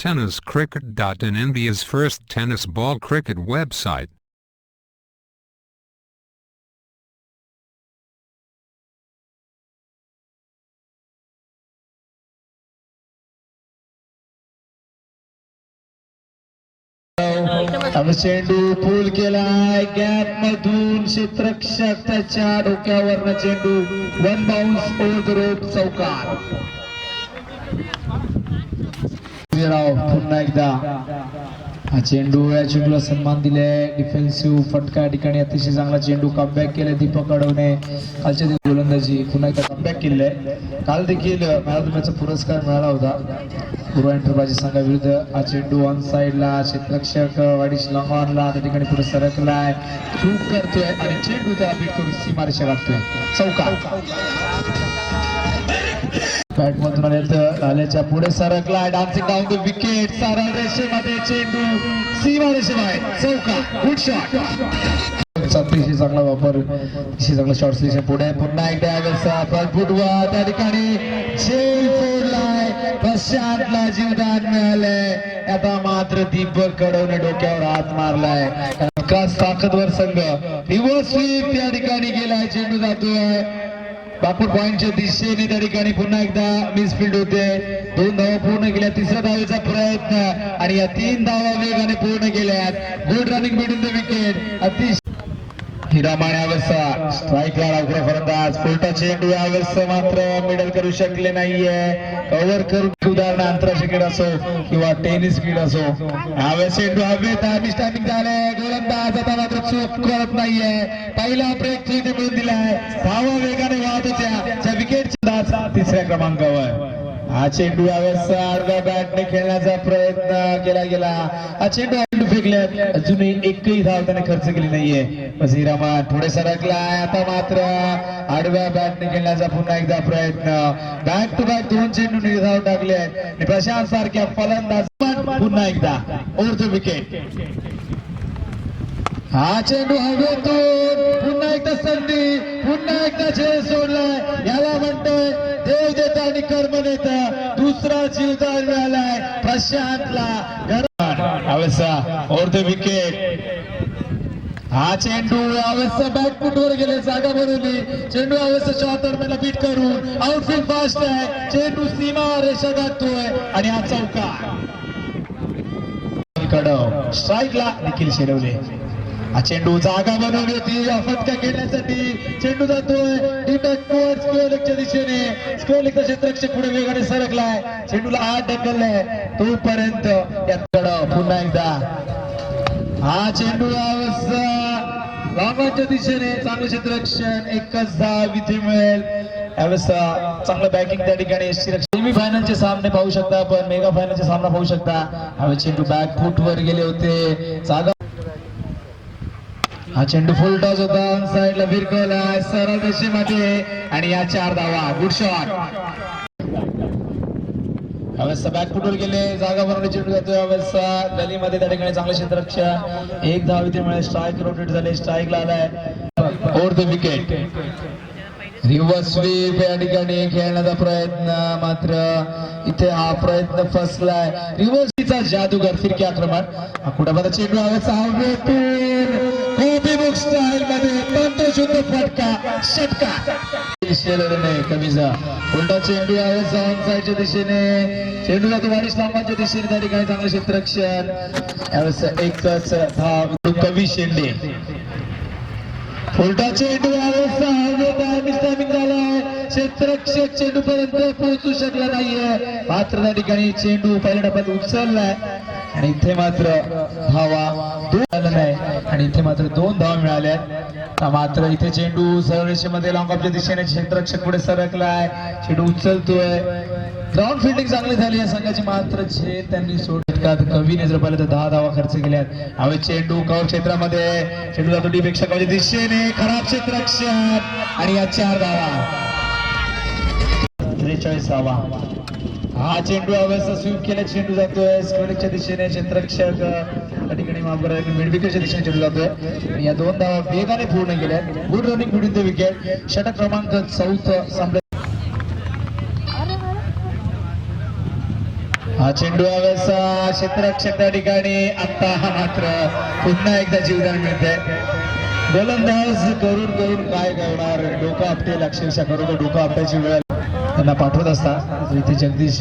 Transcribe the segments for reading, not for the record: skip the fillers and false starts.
TennisCricket.in, India's first tennis ball cricket website. चेंडू पूल केलाय gap मधून क्षेत्ररक्षक त्याच्या डोक्यावरनं चेंडू one bounce over the rope चौकार. पुन्हा एकदा हा चेंडू या चेंडूला सन्मान दिलाय. डिफेन्सिव्ह फटका ठिकाणी अतिशय चांगला चेंडू कमबॅक केलाय दीपक अडवणे. कालच्या गोलंदाजी पुन्हा एकदा कमबॅक केलंय. काल देखील मॅन ऑफ द मॅचचा पुरस्कार मिळाला होता पूर्व एंटरप्राइजेस संघाविरुद्ध. हा चेंडू ऑन साइडला क्षेत्ररक्षक वाडीश लॉंगॉनला त्या ठिकाणी पुढे सरकलाय, चूक करतोय आणि चेंडू त्या बीट करून सीमारेषा गाठतोय चौकार. बॅट मधून आल्याच्या पुढे सरकलाय, डान्सिंग डाऊन द विकेट. सरळ रेषेमध्ये चेंडू सीमारेषेबाहेर चौकार. Good shot. अतिशय चांगला वापर, अतिशय चांगला शॉट सिलेक्शन. पुढे पुन्हा एकदा फुटवा त्या ठिकाणी झेल फोडलाय. प्रशांतला जीवदान मिळालंय. आता मात्र दीपक कडवने डोक्यावर हात मारलाय. ताकदवर संघ रिव्हर्स स्वीप त्या ठिकाणी गेलाय. चेंडू जातोय बापूर पॉइंटच्या दिशेने. त्या ठिकाणी पुन्हा एकदा मिसफील्ड होते. 2 धावा पूर्ण केल्या. तिसऱ्या धावेचा प्रयत्न आणि या 3 धावा वेगाने पूर्ण केल्यात. Good running between the wicket. अतिशय हिरामाने अवस्था स्ट्राईकला लागला फलंदाज. फुलटा चेंडू यावेळेस मात्र मिडल करू शकले नाहीये. कव्हर करून उदाहरण आंतरराष्ट्रीय क्रीडा असो किंवा टेनिस क्रीडा असो, यावेळेस चेंडू हवेत टायमिंग झालंय. गोलंदाज आता मात्र चूक करत नाहीये. पहिला ब्रेक थ्रू मिळून दिलाय. धावा वेगाने वाहत होत्या. विकेटचा 3ऱ्या क्रमांकावर. हा चेंडू यावेळेस आडव्या बॅटने खेळण्याचा प्रयत्न केला गेला. हा चेंडू फेकल्यात. अजूनही एकही धाव त्याने खर्च केली नाहीये. वजीरामान पुढे सरकलाय. आता मात्र आडव्या बॅटने खेळण्याचा पुन्हा एकदा प्रयत्न. बॅक टू बॅक 2 चेंडू धाव टाकले. प्रशांत सारख्या फलंदाज पुन्हा एकदा ओव्हर द विकेट. हा चेंडू हवेतून पुन्हा एकदा संधी, पुन्हा एकदा झेल सोडलाय. याला म्हणतोय देव देता आणि कर्म नेता. दुसरा जीवदान मिळालाय प्रशांतला. Over the wicket. हा चेंडू अवस्था बॅकफुटवर गेले, जागा बनवली. चेंडू अवस्था शॉर्ट टर्मला बीट करून आउटफील्ड फास्ट आहे. चेंडू सीमा रेषा गाठतोय आणि हा चौकार. कडव स्ट्राईकला देखील शिरवले. हा चेंडू जागा बनवली होती फटका घेण्यासाठी. चेंडू जातोय स्क्वेअर लेगच्या दिशेने. स्क्वेअर लेगचा क्षेत्ररक्षक पुढे वेगाने सरकलाय. चेंडूला आत ढकललाय. तोपर्यंत कडव पुन्हा एकदा. हा चेंडू लांबच्या दिशेने. चांगलं क्षेत्ररक्षण. एकच धाव इथे मिळेल. यावेळेस चांगलं बॅकिंग त्या ठिकाणी. सेमी फायनलचे सामने पाहू शकता आपण, मेगा फायनलचे सामना पाहू शकता. यावेळेस चेंडू बॅक फुट वर गेले होते. जागा हा चेंडू फुल टॉस होता. ऑन साइडला फिरकवला सरळ रेषेमध्ये आणि या 4 धावा. Good shot. यावेळेस बॅक फुटवर गेले, जागा बनवली. चेंडू जातो यावेळेस गलीमध्ये. त्या ठिकाणी चांगलं क्षेत्ररक्षण. 1 धाव इथे मिळेल. स्ट्राईक रोटेट झाले. स्ट्राईकला आलाय. Over the wicket. Reverse sweep या ठिकाणी खेळण्याचा प्रयत्न, मात्र इथे हा प्रयत्न फसलाय. रिव्हर्सचा जादूगर फिरकी आक्रमण. कुठं चेंडू हवेतून बुक स्टाईल मध्ये तंतोशुद्ध फटका षटका. कमीचा उलटा चेंडू यावेळेस ऑन साइडच्या दिशेने. चेंडू जातो वाडीश लांबाच्या दिशेने. त्या ठिकाणी चांगलं क्षेत्ररक्षण. यावेळेस एकच धाव. कवी शेंडे. उलटा चेंडू टायमिंग झालाय. क्षेत्ररक्षक चेंडू पर्यंत पोहोचू शकला नाहीये. मात्र त्या ठिकाणी चेंडू पहिल्या टप्प्यात उचललाय आणि इथे मात्र धावा 2 झालं नाही आणि इथे मात्र 2 धावा मिळाल्या. मात्र इथे चेंडू सरळ रेषेमध्ये लॉंग ऑफच्या दिशेने. क्षेत्ररक्षक पुढे सरकलाय. चेंडू उचलतोय. ग्राउंड फिल्डिंग चांगली झाली या संघाची, मात्र झेल त्यांनी सोडत. कवीने जर पाहिलं तर 10 धावा खर्च केल्यात. हवे चेंडू कव्हर क्षेत्रामध्ये. चेंडू जातो डी पेक्षा कव्हरच्या दिशेने. खराब क्षेत्ररक्षण आणि या 4 धावा. 43 धावा. हा चेंडू अवस्था स्वीप केला. चेंडू जातोय स्क्वेअरच्या दिशेने. क्षेत्ररक्षक त्या ठिकाणी माफ करा मिड विकेटच्या दिशेने चेंडू जातोय आणि या 2 धावा वेगाने पूर्ण केल्या. Good running between the wicket. षटक क्रमांक 4 संपले. हा चेंडू यावेळेस क्षेत्ररक्षक त्या ठिकाणी आता मात्र पुन्हा एकदा जीवदान मिळते. गोलंदाज करून करून काय करणार, डोकं आपटेल अक्षरशः खरोखर डोकं आपटायची वेळ त्यांना पाठवत असता. इथे जगदीश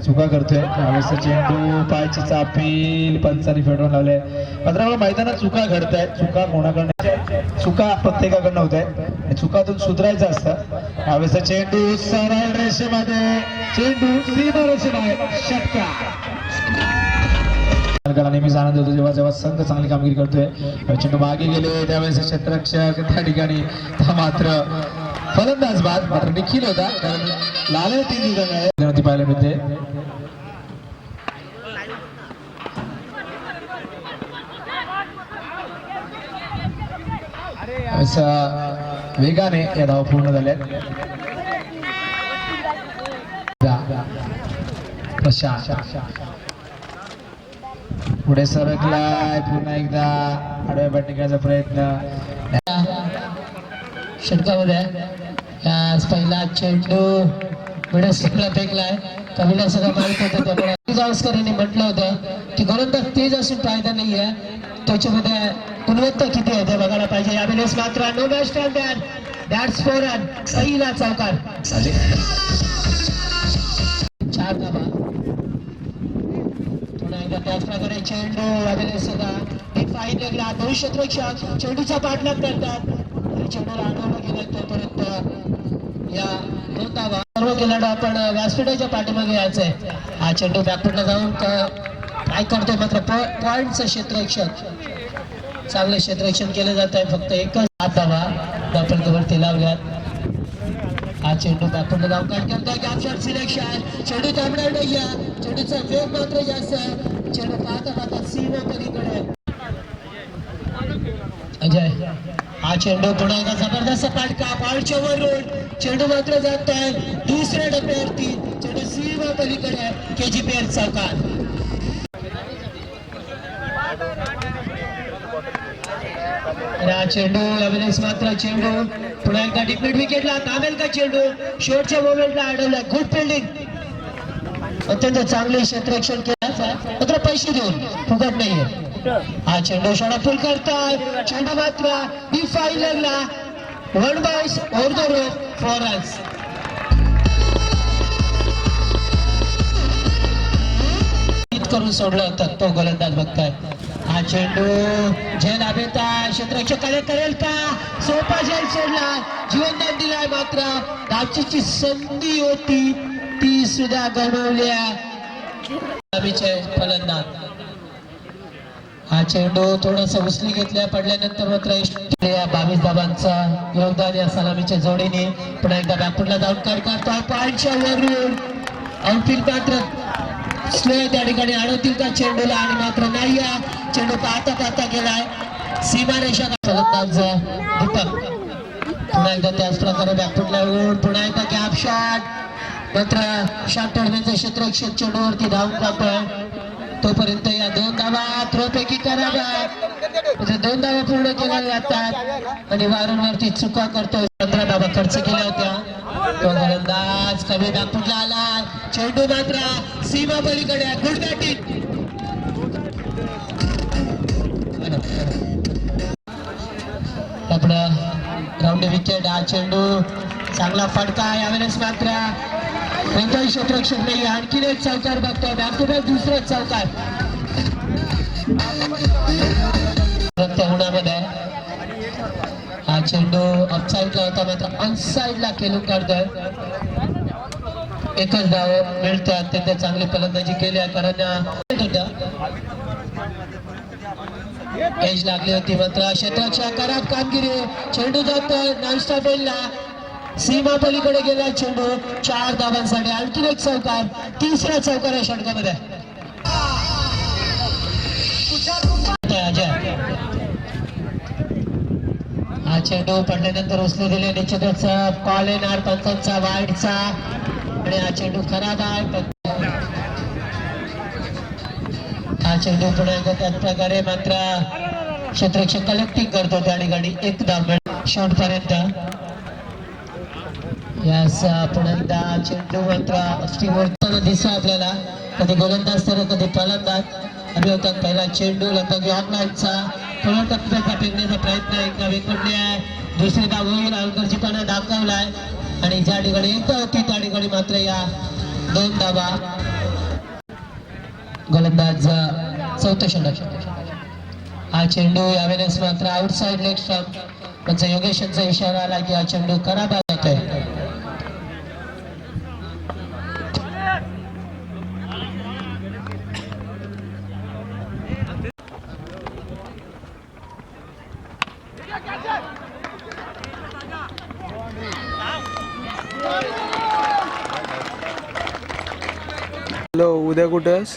चुका करतोय. यावेळेस चेंडू पायची चापील पंचांनी फेडून लावले. मात्र मैदानात चुका घडत आहेत. चुका कोणाकडनं, चुका प्रत्येकाकडनं होत आहे. चुकातून सुधारायचं असतं. यावेळेस चेंडू सरळ रेषेमध्ये, चेंडू सीमा रेषेमध्ये षटका. नेहमीच आनंद होतो जेव्हा जेव्हा संघ चांगली कामगिरी करतोय. चेंडू मागे गेले त्यावेळेस क्षेत्ररक्षक त्या ठिकाणी मात्र फलंदाज बाद मात्र निखिल होता, कारण लाल 3 दिवसांनी पाहायला मिळते. वेगाने या धावा पूर्ण झाल्या. पुढे सरकलाय, पुन्हा एकदा आडव्या बॅटिंगचा प्रयत्न षटकामध्ये. पहिला चेंडू मिडस्टिकला फेकलाय. कवीला सगळं माहित होतं, त्यामुळे गावस्कर यांनी म्हटलं होतं की गोलंदाज तेज असून फायदा नाही आहे, त्याच्यामध्ये गुणवत्ता किती आहे ते बघायला पाहिजे. यावेळेस मात्र नो बॅस्ट दॅट्स 4 रन. पहिला चौकार, 4 धावा. पुन्हा एकदा त्याच प्रकारे चेंडू यावेळेस फाईन लागला. 2 क्षेत्ररक्षक चेंडूचा पाठलाग करतात. चेंडूला अडवलं गेलं तोपर्यंत या 2 धावा. सर्व खेळाडू आपण व्यासपीठाच्या पाठीमागे यायचंय. हा चेंडू बॅकफुटला जाऊन काय करतोय, मात्र पॉइंटचं क्षेत्ररक्षक चांगलं क्षेत्ररक्षण केलं जात आहे. फक्त एकच 7 धावा बॅकफुटवरती लावल्यात. हा चेंडू बॅकफुटला जाऊन कट करतोय. Capture selection. चेंडू थांबणार नाही आहे, चेंडूचा वेग मात्र जास्त आहे. चेंडू पाहता पाहता सीमा पलीकडे. अजय, हा चेंडू पुन्हा एकदा जबरदस्त फटका बॉलच्या वरून. चेंडू मात्र जात आहे दुसऱ्या डब्यावरती. चेंडू सीमा पलीकडे. KGPL चौकार. हा चेंडू यावेळेस मात्र चेंडू पुन्हा एकदा डिप्लीट विकेटला. थांबेल का चेंडू? शेवटच्या मोमेंटला अडवलाय. गुड फिल्डिंग, अत्यंत चांगले क्षेत्ररक्षण केलं, मात्र पैसे देऊन, फुकट नाहीये. हा चेंडू शॉट फुल करताय. चेंडू मात्र डिफाई लागला. 1 bounce over the rope, 4 runs. करून सोडलं होतं तो गोलंदाज बघताय. हा चेंडू झेल अभिता क्षेत्ररक्षक करेल का? सोपा झेल सोडला, जीवनदान दिलाय. मात्र धावचीची संधी होती ती सुद्धा गमावल्या फलंदाज. हा चेंडू थोडासा उचली घेतल्या, पडल्यानंतर मात्र 22 धावांचा योगदान या सलामीच्या जोडीने. पुन्हा एकदा बॅकफुटला जाऊन कट करतो. पॉइंटच्या वरून आउटफील्ड मात्र स्लो त्या ठिकाणी अडवतील का चेंडूला? आणि मात्र नाही. चेंडू पाहता पाहता गेलाय सीमारेषा. फलंदाज दीपक पुन्हा एकदा त्याच प्रकारे बॅकफुटला येऊन पुन्हा एकदा गॅप शॉट. मात्र शॉट टर्नचं क्षेत्ररक्षक चेंडूवरती धावून जातोय. तोपर्यंत या 2 धावा थ्रोपैकी कराव्यात. 2 धावा पूर्ण केल्या जातात आणि वारंवारती चुका करतोय. 15 धावा खर्च केल्या होत्या. तो गोलंदाज कमी बॅकफुटला आला. चेंडू मात्र सीमा पलीकडे. Good batting. आपला ग्राउंड विकेट. हा चेंडू चांगला फटका. यावेळेस मात्र कोणताही क्षेत्ररक्षक नाही. आणखीन एक चौकार बघतोय. बॅक टू बॅक दुसरा चौकार. उन्हामध्ये हा चेंडू ऑफसाईडला होता, मात्र ऑनसाईडला खेळून काढतोय. एकच धाव मिळते. अत्यंत चांगली फलंदाजी केली, कारण एज लागली होती. मात्र क्षेत्ररक्षक खराब कामगिरी. चेंडू जातोय नॉनस्टॉपेलला. सीमा पलीकडे गेला चेंडू. 4 धावांसाठी आणखीन एक चौकार. तिसरा चौकार या षटकामध्ये. हा चेंडू पडल्यानंतर उचलू दिले. निश्चितच कॉल येणार पंचांचा वाईडचा. आणि हा चेंडू खराब आहे. हा चेंडू पुन्हा एकदा त्याच प्रकारे मात्र क्षेत्ररक्षक कलेक्टिंग करतो त्या ठिकाणी. 1 धाव शॉट पर्यंत. यास पुन्हा एकदा चेंडू मात्र स्टीमवर दिसतो आपल्याला. कधी गोलंदाज तर कधी फलंदाज. अभिवतात पहिला चेंडू लगभग ऑफलाईनचा थोडा टप्प्याचा फेकण्याचा प्रयत्न एकदा विखुरले आहे. दुसरी धाव होईल हलगर्जीपणा दाखवलाय आणि ज्या ठिकाणी एकदा होती त्या ठिकाणी मात्र या 2 धावा. गोलंदाज चौथं षटक. हा चेंडू यावेळेस मात्र आउटसाइड लेग स्टंप. म्हणजे योगेश यांचा इशारा आला की हा चेंडू खराब जातोय. हॅलो, उद्या कुठे आहेस?